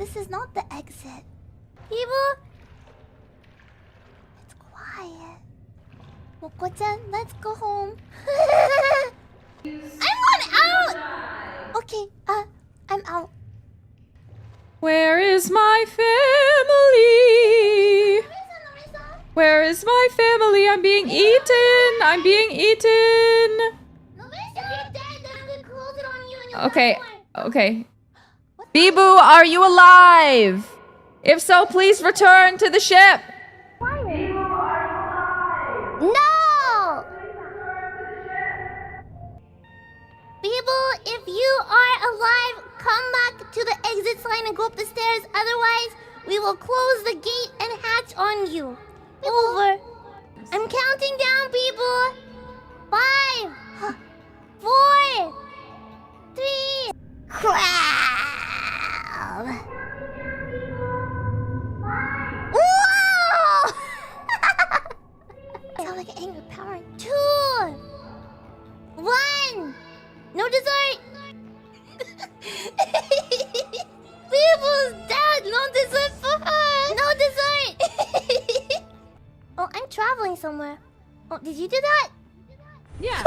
this is not the exit. Biboo! It's quiet. Moko-chan, let's go home. I want out! Okay, I'm out. Where is my family? Where is my family? I'm being eaten! I'm being eaten! Okay, okay. Biboo, are you alive? If so, please return to the ship! No! Biboo, if you are alive, come back to the exit sign and go up the stairs. Otherwise, we will close the gate and hatch on you. Over. I'm counting down, Biboo. 5, 4, 3. Crab. Whoa! Sound like an angry power. 2, 1. No dessert. Biboo's dead. No dessert for her. No dessert. Oh, I'm traveling somewhere. Oh, did you do that? Yeah.